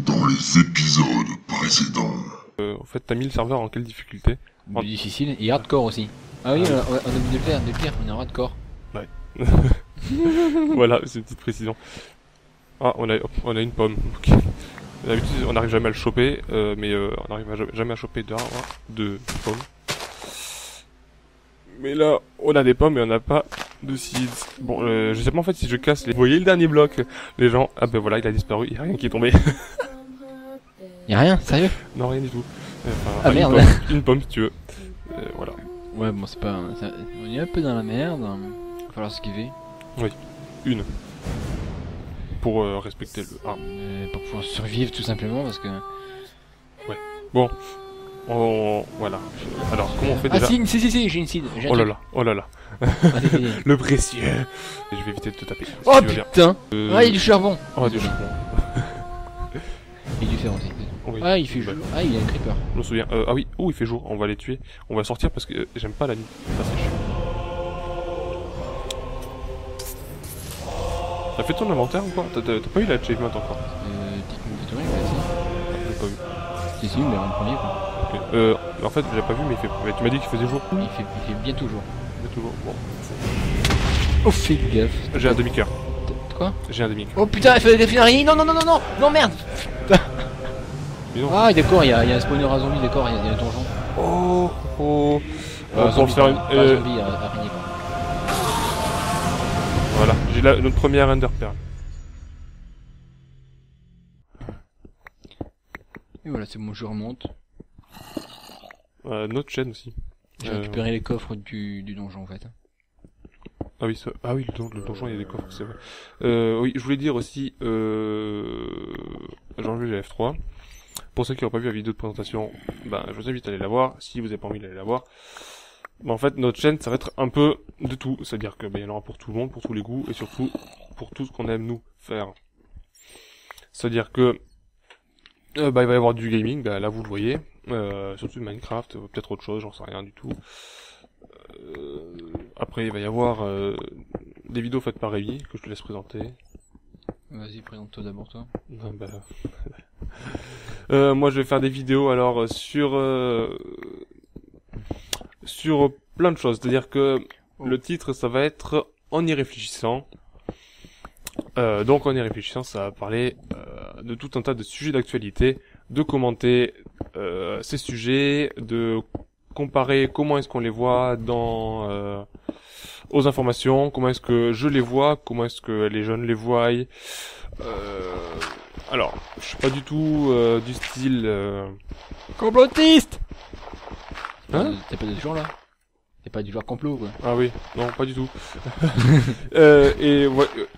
Dans les épisodes précédents. En fait, t'as mis le serveur en quelle difficulté? Difficile et hardcore aussi. Ah oui, on a oublié de le faire, de le dire, on est en hardcore. Ouais. Voilà, c'est une petite précision. Ah, on a une pomme. Ok. D'habitude, on n'arrive jamais à le choper, mais on n'arrive jamais à choper de pommes. Mais là, on a des pommes et on n'a pas de seeds. Bon, je sais pas en fait si je casse les... Vous voyez le dernier bloc, les gens? Ah ben voilà, il a disparu, il y a rien qui est tombé. Y'a rien, sérieux? Non, rien du tout. Ah merde. Une pomme si tu veux. Voilà. Ouais, bon, c'est pas... On est un peu dans la merde, va falloir esquiver. Une. Pour respecter le... Ah. Pour pouvoir survivre tout simplement, parce que... Bon. Voilà. Alors, comment on fait Ah déjà? si, j'ai une seed. J'ai un Oh là truc. là, oh là là. Vas-y. Le précieux. Je vais éviter de te taper. si Oh tu veux bien. putain. Ah, il y a du charbon. Oh, du charbon. Il y a du fer aussi. Oui. Ah, il fait Bah, jour. Ah, il y a un creeper. je me souviens. Ah oui, il fait jour. On va les tuer. On va sortir parce que j'aime pas la nuit. Ça, c'est chiant. T'as fait ton inventaire ou quoi? T'as pas eu l'achievement encore? Dites-moi, vas-y. J'ai pas vu. Si, mais en premier quoi. Ok. En fait, j'ai pas vu, mais tu m'as dit qu'il faisait jour. Il fait bientôt jour. Il fait toujours. Bon. Oh, fais gaffe. J'ai un demi-cœur. Quoi? J'ai un demi-cœur. Oh putain, il fait des finales. Non, merde. Mais non. Ah, d'accord, il y a un spawner à zombie, d'accord, il y a un donjon. Oh. Pour Zombie, faire une. pas zombie, araignée quoi. Voilà. J'ai notre première Ender Pearl. Et voilà, c'est bon, je remonte. Notre chaîne aussi. J'ai récupéré les coffres du donjon en fait. Ah oui, le donjon, il y a des coffres, c'est vrai. Oui, je voulais dire aussi, j'ai enlevé la F3. Pour ceux qui n'ont pas vu la vidéo de présentation, je vous invite à aller la voir, si vous n'avez pas envie d'aller la voir. En fait, notre chaîne, ça va être un peu de tout. C'est-à-dire que, il y en aura pour tout le monde, pour tous les goûts, et surtout, pour tout ce qu'on aime, nous, faire. C'est-à-dire que, il va y avoir du gaming, là, vous le voyez. Surtout Minecraft, peut-être autre chose, j'en sais rien du tout. Après, il va y avoir des vidéos faites par Rémi, que je te laisse présenter. Vas-y, présente-toi d'abord toi. Moi, je vais faire des vidéos alors sur plein de choses. C'est-à-dire que le titre, ça va être En y réfléchissant. Donc, en y réfléchissant, ça va parler de tout un tas de sujets d'actualité, de commenter ces sujets, de comparer comment est-ce qu'on les voit dans aux informations, comment est-ce que je les vois, comment est-ce que les jeunes les voient. Alors, je suis pas du tout du style Complotiste. Hein? T'es pas du genre là? T'es pas du genre complot quoi? Ah oui, non, pas du tout. Et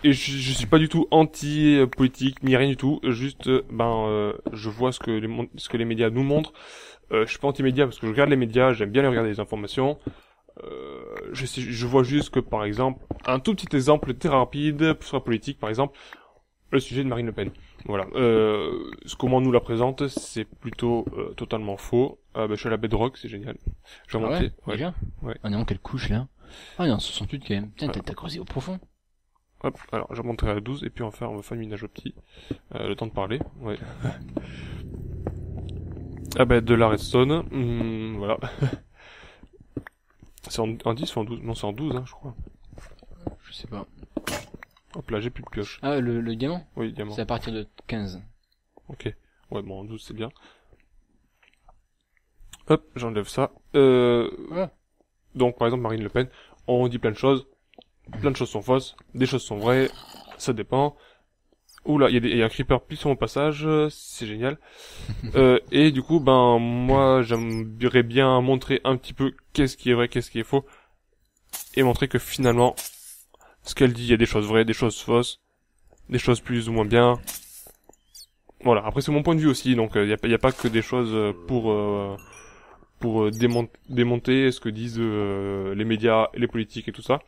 je suis pas du tout anti-politique ni rien du tout. Juste, je vois ce que les médias nous montrent. Je suis pas anti-médias parce que je regarde les médias, j'aime bien les regarder les informations. Je vois juste que, par exemple, un tout petit exemple très rapide sur la politique, par exemple, le sujet de Marine Le Pen. Voilà. Comment on nous la présente, c'est plutôt totalement faux. Je suis à la Bedrock, c'est génial. Je vais monter. Ouais, déjà? Ouais. On est en quelle couche là? Ah, on est en 68 quand même. Tiens, t'as creusé au profond. Hop, alors je monterai à 12 et puis on va faire le minage au petit. Le temps de parler. Ouais. De la redstone. Voilà. C'est en 10 ou en 12? Non, c'est en 12, je crois. Je sais pas. Hop là, j'ai plus de pioche. Ah, le diamant? Oui, diamant. C'est à partir de 15. Ok. Ouais, bon, en 12, c'est bien. Hop, j'enlève ça. Ouais. Donc, par exemple, Marine Le Pen, on dit plein de choses sont fausses, des choses sont vraies, ça dépend. Oula, il y a un creeper pile sur mon passage, c'est génial. Et du coup, moi, j'aimerais bien montrer un petit peu qu'est-ce qui est vrai, qu'est-ce qui est faux, et montrer que finalement, ce qu'elle dit, il y a des choses vraies, des choses fausses, des choses plus ou moins bien. Voilà, après c'est mon point de vue aussi, donc il y a pas que des choses pour démonter ce que disent les médias, les politiques et tout ça.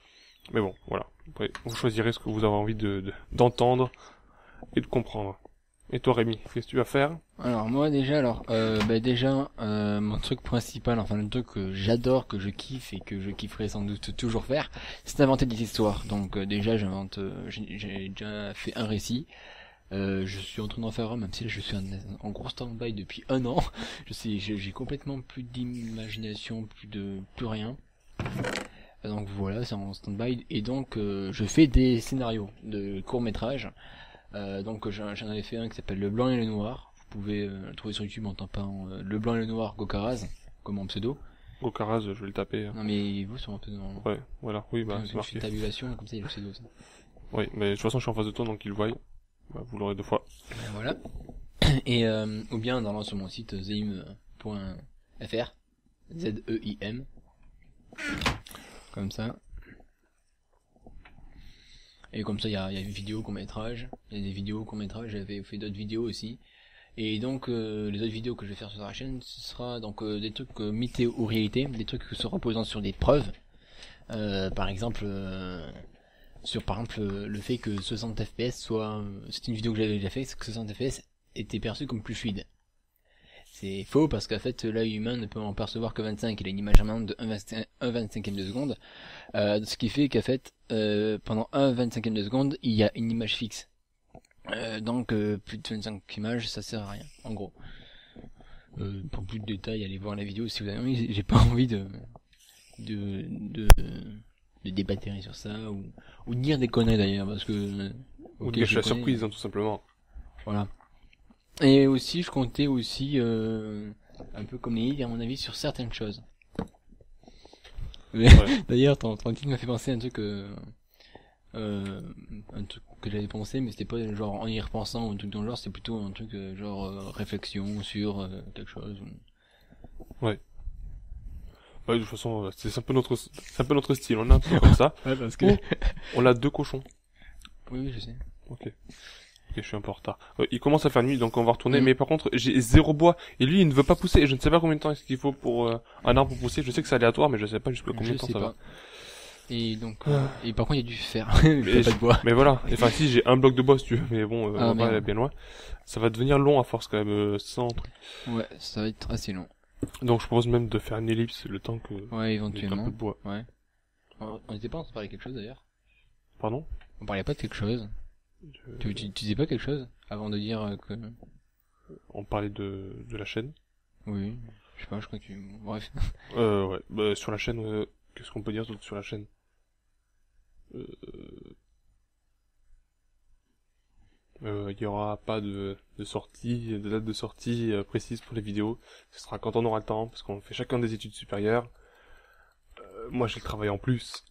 Mais bon, voilà. Après, vous choisirez ce que vous avez envie d'entendre et de comprendre. Et toi, Rémi, qu'est-ce que tu vas faire? Alors moi déjà, mon truc principal, enfin le truc que j'adore, que je kiffe et que je kifferai sans doute toujours faire, c'est d'inventer des histoires. Donc déjà j'ai déjà fait un récit. Je suis en train d'en faire un, même si là je suis en gros stand-by depuis 1 an. Je sais, j'ai complètement plus d'imagination, plus rien. Donc voilà, c'est en stand-by. Et donc je fais des scénarios de courts-métrages. Donc j'en avais fait un qui s'appelle Le Blanc et le Noir. Vous pouvez le trouver sur YouTube en tapant Le Blanc et le Noir Gokaraz, comme mon pseudo. Gokaraz, je vais le taper. Non mais vous sur mon pseudo. Ouais, voilà, oui, bah, c'est je marqué. fais tabulation, comme ça il y a le pseudo. Ça. Oui, mais de toute façon, je suis en face de toi, donc il le voit. Bah, vous l'aurez 2 fois. Voilà. Et ou bien dans sur mon site zeim.fr, ZEIM, comme ça. Et comme ça, il y a une vidéo court-métrage, il y a des vidéos court-métrage, j'avais fait d'autres vidéos aussi. Et donc les autres vidéos que je vais faire sur la chaîne, ce sera donc des trucs mythés ou réalité, des trucs se reposant sur des preuves. Par exemple le fait que 60 fps soit c'est une vidéo que j'avais déjà fait, c'est que 60 fps était perçu comme plus fluide. C'est faux parce qu'en fait l'œil humain ne peut en percevoir que 25, il a une image amende de 1/25e de seconde, ce qui fait qu'en fait pendant 1/25e de seconde il y a une image fixe. Donc plus de 25 images ça sert à rien en gros. Pour plus de détails allez voir la vidéo si vous avez envie, j'ai pas envie de débattre sur ça ou de dire des conneries d'ailleurs parce que Ou de gâcher la surprise, hein, tout simplement. Voilà. Et aussi je comptais aussi un peu comme les dire mon avis sur certaines choses. Ouais. D'ailleurs ton titre m'a fait penser à un truc que j'avais pensé mais c'était pas genre en y repensant ou un truc dans le genre, c'était plutôt un truc genre réflexion sur quelque chose. Ouais. Ouais, de toute façon, c'est un peu notre style, on est un peu comme ça. Ouais, parce que... On a 2 cochons. Oui, je sais. Ok, je suis un peu en retard. Il commence à faire nuit, donc on va retourner, mais par contre, j'ai 0 bois, et lui, il ne veut pas pousser, et je ne sais pas combien de temps est-ce qu'il faut pour un arbre pour pousser, je sais que c'est aléatoire, mais je sais pas jusqu'à combien de temps ça va. Et donc, et par contre, il y a du fer, mais pas de bois. Mais voilà, enfin si, j'ai un bloc de bois si tu veux, mais bon, on va aller bien loin. Ça va devenir long à force quand même, sans truc. Ouais, ça va être assez long. Donc je propose même de faire une ellipse le temps que... Ouais, éventuellement. Un peu de bois. Ouais. On était pas en train de parler de quelque chose d'ailleurs. Pardon? On parlait pas de quelque chose. Tu disais pas quelque chose avant de dire que... On parlait de la chaîne. Oui. Je sais pas, je crois que tu... Bref. Ouais. Bah, sur la chaîne, qu'est-ce qu'on peut dire d'autre sur la chaîne? Il y aura pas de date de sortie précise pour les vidéos. Ce sera quand on aura le temps, parce qu'on fait chacun des études supérieures. Moi j'ai le travail en plus,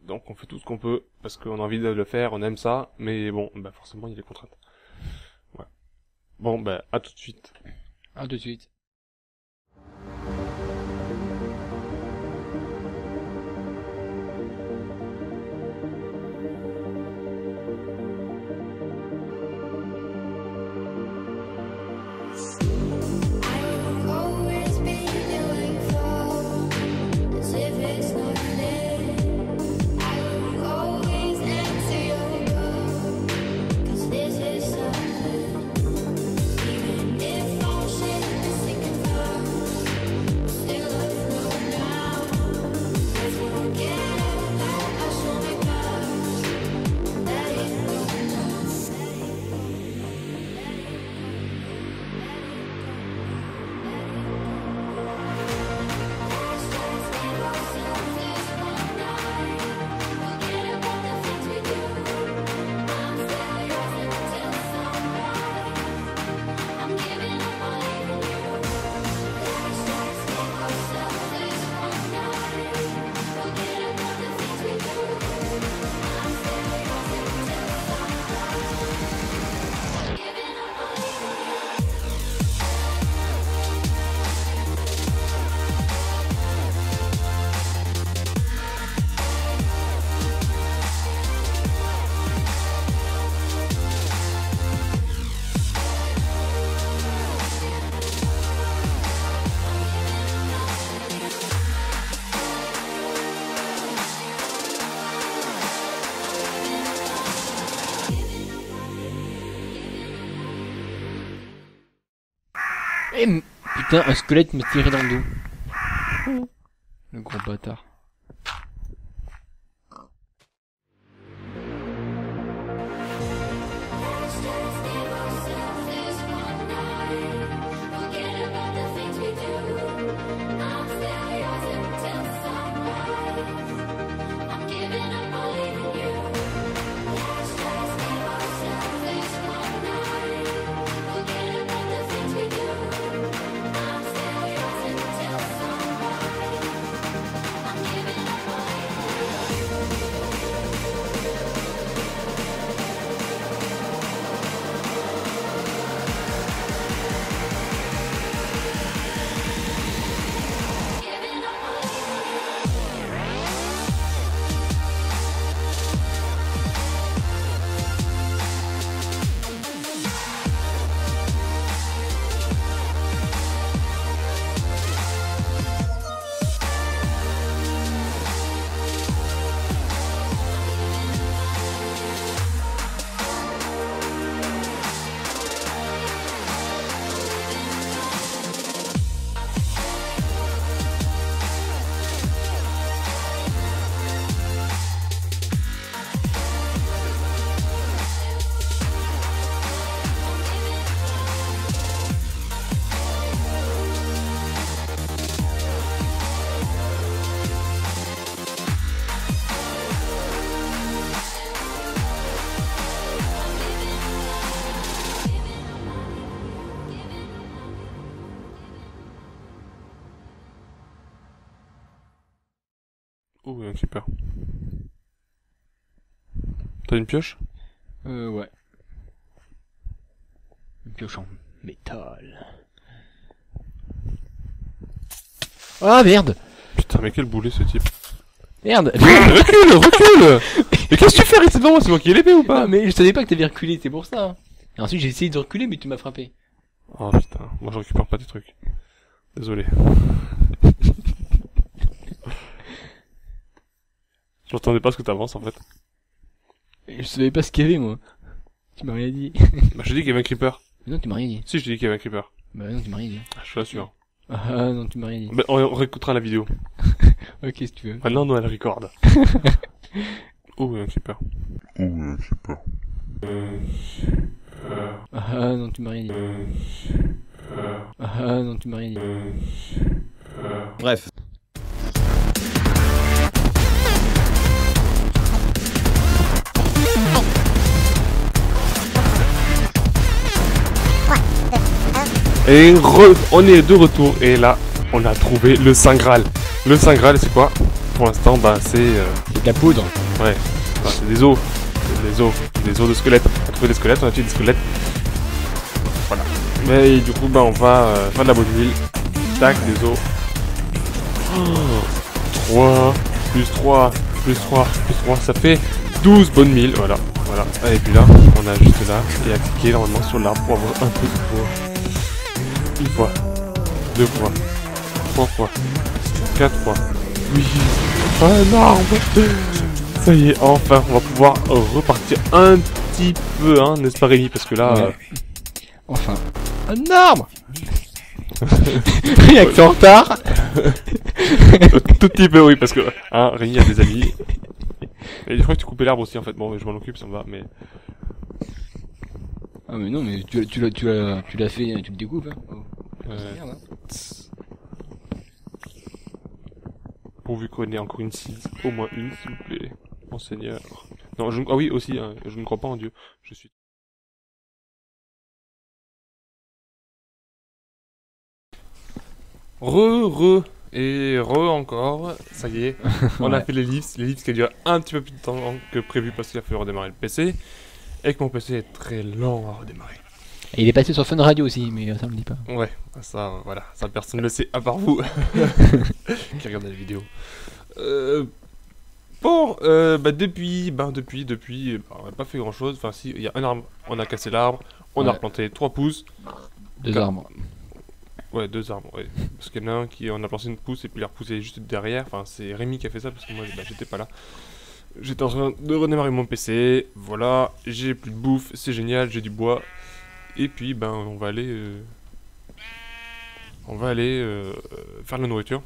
donc on fait tout ce qu'on peut, parce qu'on a envie de le faire, on aime ça, mais bon, bah forcément il y a des contraintes. Ouais. Bon, bah à tout de suite. À tout de suite. Eh, putain, un squelette m'a tiré dans le dos. Le gros bâtard. Oh, un creeper. T'as une pioche? Ouais. Une pioche en métal. Ah merde! Putain, mais quel boulet ce type. Merde! Recule, recule! Mais qu'est-ce que tu fais? Reste devant moi, c'est moi qui ai l'épée ou pas? Ah, mais je savais pas que t'avais reculé, c'est pour ça. Et ensuite j'ai essayé de reculer, mais tu m'as frappé. Oh putain, moi je récupère pas tes trucs. Désolé. J'entendais pas ce que t'avances en fait. Et je savais pas ce qu'il y avait, moi. Tu m'as rien dit. Bah j'ai dit qu'il y avait un creeper. Mais non, tu m'as rien dit. Si, je t'ai dit qu'il y avait un creeper. Bah non, tu m'as rien dit. Ah, je suis sûr. Ah non, tu m'as rien dit. Bah, on réécoutera la vidéo. Ok, si tu veux. Maintenant, nous, elle recorde. Oh, un creeper. Oh, je sais pas. Ah non, tu m'as rien dit. Ah non, tu m'as rien dit. Bref. Et on est de retour. Et là, on a trouvé le Saint Graal. Le Saint Graal, c'est quoi? Pour l'instant, bah, c'est... C'est de la poudre. Ouais. Bah, c'est des os. C'est des os. Des os de squelettes. On a trouvé des squelettes, on a tué des squelettes. Voilà. Mais du coup, bah, on va faire de la bonne huile. Tac, des os. Oh, 3, plus 3, plus 3, plus 3, ça fait 12 bonnes milles. Voilà. Voilà. Et puis là, on a juste là, et à cliquer normalement sur l'arbre pour avoir un peu de poids. Une fois, deux fois, trois fois, quatre fois. Oui, un arbre. Ça y est, enfin, on va pouvoir repartir un petit peu, hein, n'est-ce pas Rémi? Parce que là... Ouais. Enfin. Un arbre. Il y a que c'est en retard. Tout petit peu, oui, parce que hein, Rémi a des amis. Et je crois que tu coupais l'arbre aussi, en fait. Bon, je m'en occupe, ça me va, mais... Ah mais non, mais tu l'as fait, tu le découpes, hein. Oh. Merde, hein. Pourvu qu'on ait encore une cise, au moins une, s'il vous plaît, monseigneur. Non, ah oui, aussi, hein, je ne crois pas en Dieu. Je suis... Et encore, ça y est, on a Ouais. fait l'ellipse qui a duré un petit peu plus de temps que prévu parce qu'il a fallu redémarrer le PC, et que mon PC est très lent à redémarrer. Et il est passé sur Fun Radio aussi, mais ça on le dit pas. Ouais, ça, voilà, ça personne ne le sait, à part vous, qui regardez la vidéo. Bon, depuis, on n'a pas fait grand chose, enfin si, il y a un arbre, on a cassé l'arbre, on a Ouais. replanté 3 pousses. Deux arbres. Ouais, 2 arbres, ouais. Parce qu'il y en a un qui, on a planté une pousse et puis il a repoussé juste derrière. Enfin, c'est Rémi qui a fait ça parce que moi, bah, j'étais pas là. J'étais en train de redémarrer mon PC. Voilà, j'ai plus de bouffe, c'est génial, j'ai du bois. Et puis, ben, on va aller faire de la nourriture.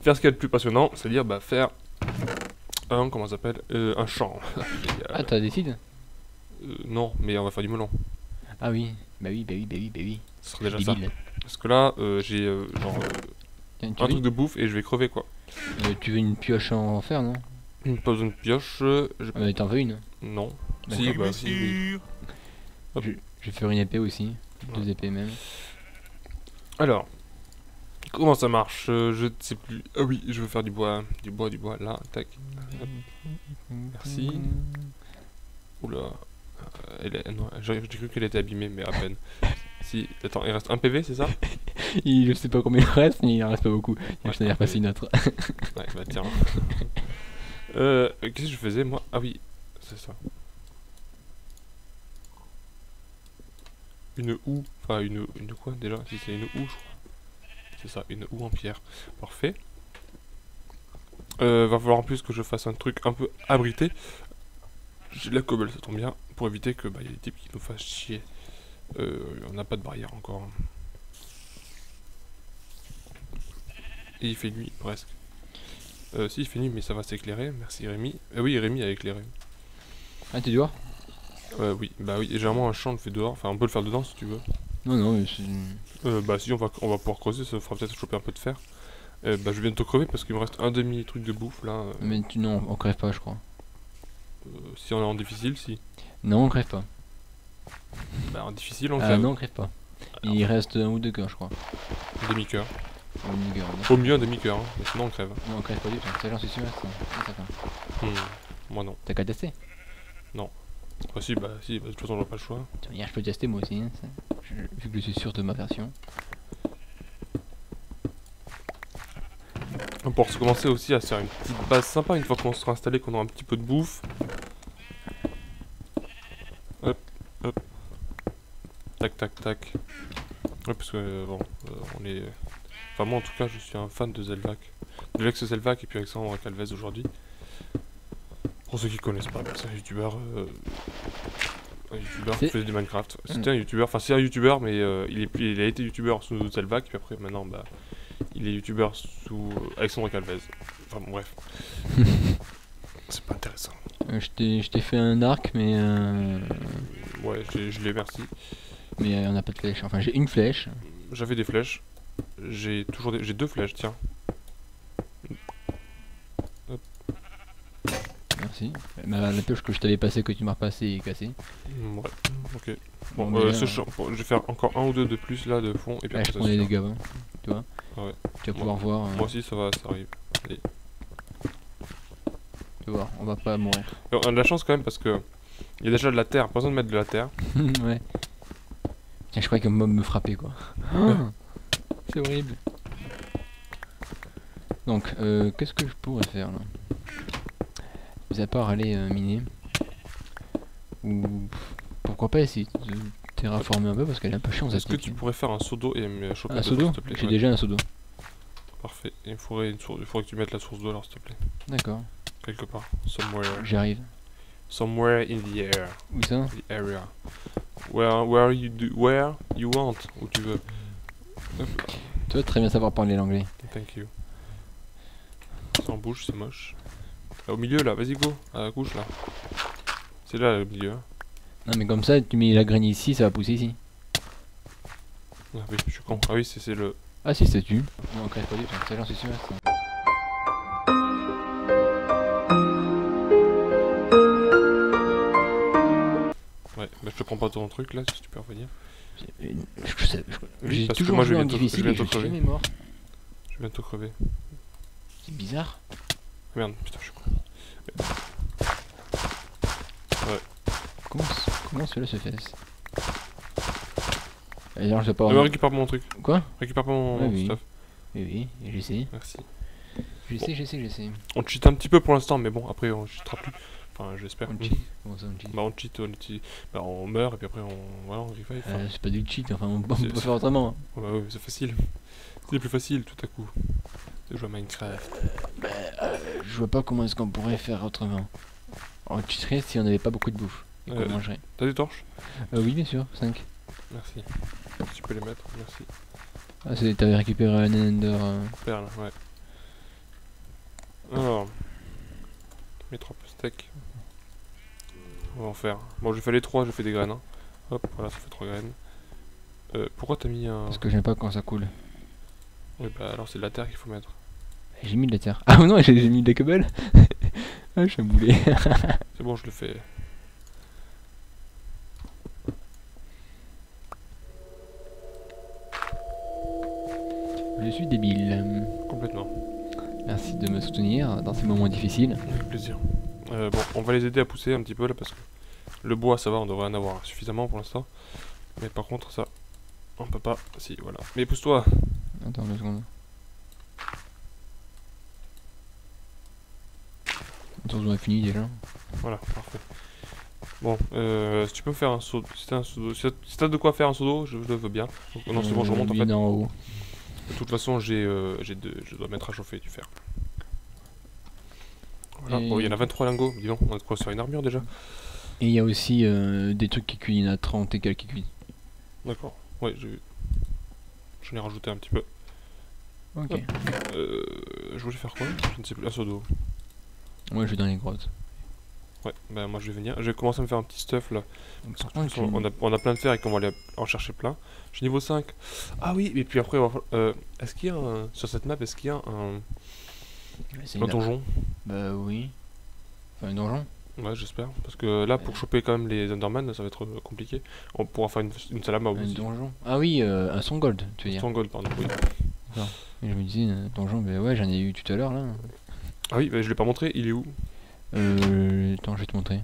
Faire ce qu'il y a de plus passionnant, c'est-à-dire, bah, faire comment ça s'appelle un champ. Ah, t'as des seeds? Non, mais on va faire du melon. Ah oui, bah oui. Ce serait déjà ça. Débile. Parce que là, j'ai genre Tiens, un truc de bouffe et je vais crever quoi. tu veux une pioche en fer, non? Pas besoin de pioche. Ah bah t'en veux une? Non. D'accord. Si, bah si, oui. Hop. Je vais faire une épée aussi. Deux épées même. Alors, comment ça marche? Je ne sais plus. Ah oui, je veux faire du bois, là, tac. Hop. Merci. Oula. Non, j'ai cru qu'elle était abîmée, mais à peine. Si, attends, il reste un PV, c'est ça? Je sais pas combien il reste, mais il en reste pas beaucoup. Ouais, Je t'en ai repassé une autre. Ouais, bah tiens. Qu'est-ce que je faisais, moi? Ah oui, c'est ça. Une houe. Enfin, une quoi, déjà? Si c'est une houe, je crois. C'est ça, une houe en pierre. Parfait. Va falloir en plus que je fasse un truc un peu abrité. J'ai de la cobble, ça tombe bien, pour éviter que, bah, y a des types qui nous fassent chier. On n'a pas de barrière encore. Et il fait nuit, presque. Si, il fait nuit, mais ça va s'éclairer. Merci Rémi. Oui, Rémi a éclairé. Ah, t'es dehors? Oui, bah oui, et généralement un champ on le fait dehors. Enfin, on peut le faire dedans si tu veux. Non, mais c'est... Bah si, on va pouvoir creuser, ça fera peut-être choper un peu de fer. Bah je vais bientôt crever parce qu'il me reste un demi truc de bouffe là. Mais non, on crève pas, je crois. Si on est en difficile, si. Non, on crève pas. Bah en difficile, on Ah crève. non, on crève pas. Il reste un ou deux cœurs, je crois. Demi-cœur. Ou une demi-heure. Au mieux un demi-cœur, hein, mais sinon on crève. Non, on crève pas du tout. Ça, j'en suis sûr. Ça. Moi non. T'as qu'à tester. Bah si, de toute façon j'aurai pas le choix. De toute manière, je peux tester moi aussi. Hein, vu que je suis sûr de ma version. Pour se commencer aussi à se faire une petite base sympa une fois qu'on sera installé, qu'on aura un petit peu de bouffe. Hop, hop. Tac, tac, tac. Ouais, parce que bon, on est... Enfin moi en tout cas je suis un fan de Zelvac. De l'ex-Zelvac et puis Alexandre Calvez aujourd'hui. Pour ceux qui connaissent pas, c'est un youtubeur qui faisait du Minecraft. C'était un youtubeur, enfin c'est un youtubeur mais il a été youtubeur sous Zelvac puis après maintenant bah il est youtubeur sous Alexandre Calvez. Enfin bon, bref. C'est pas intéressant. Je t'ai fait un arc mais Ouais, je l'ai merci. mais on n'a pas de flèche. Enfin j'ai une flèche. J'avais des flèches. J'ai deux flèches, tiens. Merci. La pioche que je t'avais passée, que tu m'as repassée est cassée. Ouais, ok. Bon, Bon, je vais faire encore un ou deux de plus là de fond et puis je après prends des dégâts, hein, tu vois. Ouais. Tu vas pouvoir voir. Moi aussi ça arrive. Allez. Tu vas voir, on va pas mourir. On a de la chance quand même parce que il y a déjà de la terre, pas besoin de mettre de la terre. Ouais. Tiens, je croyais qu'un mob me frappait quoi. C'est horrible. Donc, qu'est-ce que je pourrais faire là? Mis à part aller miner. Ou pourquoi pas essayer de terraformer un peu parce qu'elle est un peu chiante. Est-ce que tu pourrais faire un seau d'eau et me choper un seau d'eau? J'ai déjà un seau d'eau. Parfait. Et il faudrait que tu mettes la source d'eau alors s'il te plaît. D'accord. Quelque part. Somewhere. J'arrive. Somewhere in the air. Où ça? The area. Where you want. Où tu veux. Tu dois très bien savoir parler l'anglais. Thank you. Sans bouge, c'est moche. Au milieu là, vas-y go, à la couche là. C'est là le milieu. Hein. Non mais comme ça, tu mets la graine ici, ça va pousser ici. Ah oui, je suis con. Ah oui, c'est le... Ah si, ça tue. Non, crève pas du tout, ça j'en suis sûr. Ça. Ouais, mais je te prends pas ton truc là, si tu peux revenir. J'ai parce que toujours moi, joué je en viens difficile et je suis jamais mort. Je viens de te crever. C'est bizarre. Merde, putain, je suis con. Comment cela se fait? Alors, je vais pas... récupère pas mon truc. Quoi? Récupère pas mon stuff. Oui, j'essaie. Merci. J'essaie. On cheat un petit peu pour l'instant, mais bon, après on cheatera plus. Enfin, j'espère. On cheat? Comment ça on cheat? Bah on cheat, bah on meurt et puis après voilà, on revive. Enfin, c'est pas du cheat, enfin on peut faire autrement. Ouais, c'est facile. C'est plus facile tout à coup. De jouer à Minecraft. Je vois pas comment est-ce qu'on pourrait faire autrement. On cheaterait si on avait pas beaucoup de bouffe. Et qu'on mangerait. T'as des torches? Oui bien sûr, 5. Merci. Tu peux les mettre, merci. Ah t'avais récupéré un ender... Perle, ouais. Alors... Mes 3 steaks. On va en faire. Bon, j'ai fait les 3, j'ai fait des graines. Hein. Hop, voilà, ça fait 3 graines. Pourquoi t'as mis un... Parce que j'aime pas quand ça coule. Oui, bah alors c'est de la terre qu'il faut mettre. J'ai mis de la terre. Ah non, j'ai mis de la cobble. Ah, je suis un boulet. C'est bon, je le fais. Je suis débile. Complètement. Merci de me soutenir dans ces moments difficiles. Avec plaisir. Bon, on va les aider à pousser un petit peu là parce que le bois, ça va, on devrait en avoir suffisamment pour l'instant. Mais par contre, ça, on peut pas. Si, voilà. Mais pousse-toi. Attends 2 secondes. On a fini déjà. Voilà, parfait. Bon, si tu peux faire un saut, si t'as de quoi faire un saut d'eau, je le veux bien. Donc, non, c'est bon, je remonte en fait. En haut. De toute façon, je dois mettre à chauffer du fer. Voilà, bon, il y en a 23 lingots, dis donc, on a de quoi se faire une armure déjà. Et il y a aussi des trucs qui cuisent, il y en a 30 et quelques qui cuisent. D'accord, ouais, j'ai vu. J'en ai rajouté un petit peu. Ok. Je voulais faire quoi? Je ne sais plus, un seau d'eau. Moi je vais dans les grottes. Ouais, bah moi je vais venir. Je vais commencer à me faire un petit stuff là. Par contre, On a plein de fer et qu'on va aller en chercher plein. Je suis niveau 5. Ah oui, et puis après, est-ce qu'il y a sur cette map, est-ce qu'il y a un donjon? Bah oui. Enfin un donjon. Ouais, j'espère. Parce que là, pour choper quand même les Enderman, ça va être compliqué. On pourra faire une salle à mob Un aussi. donjon. Ah oui, un son gold, tu veux dire. Son gold, pardon, oui. Non. Et je me disais, donjon, ben ouais, j'en ai eu tout à l'heure là. Ah oui, bah, je l'ai pas montré, il est où? Attends, je vais te montrer.